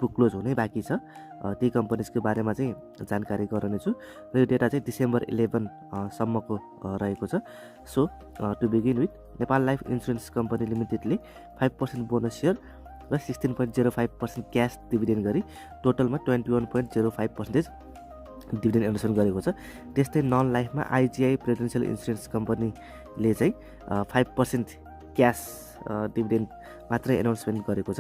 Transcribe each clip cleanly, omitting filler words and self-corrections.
Book close हुनै बाँकी छ। ती कम्पनीजको बारेमा चाहिँ जानकारी गराउनेछु र यो डेटा चाहिँ डिसेम्बर 11 सम्मको रहेको छ। So to begin with, Nepal Life Insurance Company लिमिटेडले 5% बोनस सेयर र 16.05% क्यास डिभिडेन्ड गरी टोटलमा 21.05% डिभिडेन्ड एनाउन्समेन्ट गरेको छ। त्यस्तै नन लाइफमा आइजिआई प्रुडेन्सियल इन्सुरेन्स कम्पनीले चाहिँ 5% क्यास डिभिडेन्ड मात्रै एनाउन्समेन्ट गरेको छ।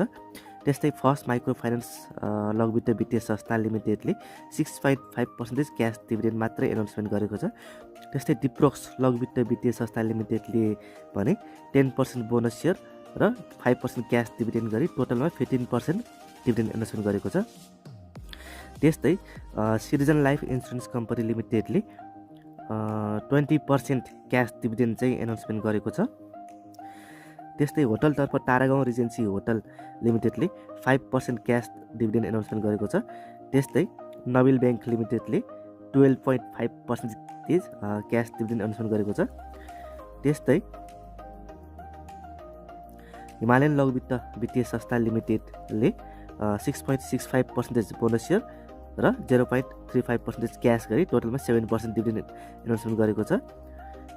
त्यस्तै फर्स्ट माइक्रो फाइनेन्स लघुवित्त वित्तीय संस्था लिमिटेडले 6.5% क्यास डिभिडेन्ड मात्रै एनाउन्समेन्ट गरेको छ। त्यस्तै डिप्रोक्स लघुवित्त वित्तीय संस्था लिमिटेडले भने 10% बोनस सेयर र 5% क्यास डिभिडेन्ड गरी टोटलमा 15% डिभिडेन्ड एनाउन्समेन्ट गरेको छ। त्यस्तै सिटिजन लाइफ इन्सुरेन्स कम्पनी लिमिटेडले 20% क्यास डिभिडेन्ड चाहिँ एनाउन्समेन्ट गरेको छ। त्यस्तै होटलतर्फ तारागाउँ रिजेन्सी होटल लिमिटेडले 5% क्यास डिभिडेन्ड एनाउन्समेन्ट गरेको छ। त्यस्तै नबिल ब्याङ्क लिमिटेडले 12.5% क्यास डिभिडेन्ड एनाउन्समेन्ट गरेको छ। त्यस्तै हिमालयन लघुवित्त वित्तीय संस्था लिमिटेडले 6.65% बोनस सेयर र 0.35% क्यास गरी टोटलमा 7% डिभिडेन्ड एनाउन्समेन्ट गरेको छ।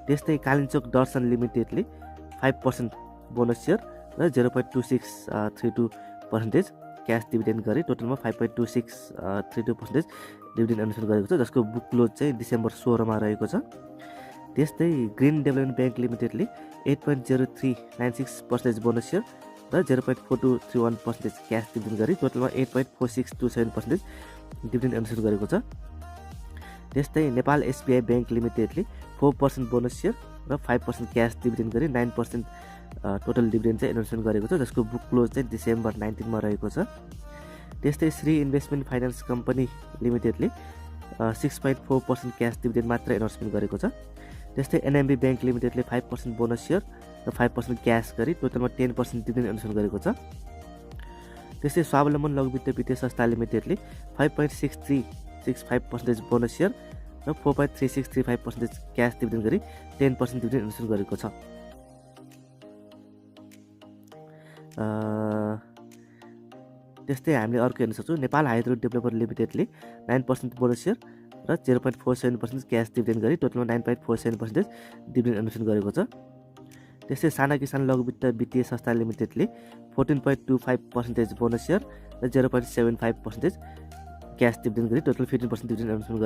त्यस्तै कालिन्चोक दर्शन लिमिटेडले 5% बोनस सेयर र 0.2632% क्यास डिभिडेन्ड गरी टोटलमा 5.2632% डिभिडेन्ड एनाउन्समेन्ट गरेको छ, जसको बुक क्लोज चाहिँ डिसेम्बर 16 मा रहेको छ। त्यस्तै ग्रिन डेभलपमेन्ट ब्याङ्क लिमिटेडले 8.0396% बोनस सेयर र 0.4231% क्यास डिभिडेन्ड गरी टोटलमा 8.4627% डिभिडेन्ड एनाउन्समेन्ट गरेको छ। त्यस्तै नेपाल एसबिआई ब्याङ्क लिमिटेडले 4% बोनस सेयर र 5% क्यास डिभिडेन्ड गरी 9% टोटल डिभिडेन्ड चाहिँ एनाउन्समेन्ट गरेको छ, जसको बुक क्लोज चाहिँ डिसेम्बर 19 मा रहेको छ। त्यस्तै श्री इन्भेस्टमेन्ट फाइनेन्स कम्पनी लिमिटेडले 6.4% क्यास डिभिडेन्ड मात्र एनाउन्समेन्ट गरेको छ। त्यस्तै एनएमबी ब्याङ्क लिमिटेडले 5% बोनस सेयर र 5% क्यास गरी टोटलमा 10% डिभिडेन्ड एनाउन्समेन्ट गरेको छ। त्यस्तै स्वावलम्बन लघुवित्त वित्तीय संस्था लिमिटेडले 5.6365% बोनस सेयर र 4.3635% क्यास डिभिडेन्ड गरी 10% डिभिडेन्ड एनाउन्समेन्ट गरेको छ। त्यस्तै हामीले अर्को हेर्न सक्छौँ, नेपाल हाइड्रो डेभलपर लिमिटेडले 9% बोनस सेयर र 0.47% क्यास डिभिडेन्ड गरी टोटलमा 9.47% डिभिडेन्ड एनाउन्समेन्ट गरेको छ। त्यस्तै साना किसान लघुवित्त वित्तीय संस्था लिमिटेडले 14.25% बोनस सेयर र 0.75% क्यास डिभिडेन्ड गरी टोटल 15% डिभिडेन्ड एनाउन्समेन्ट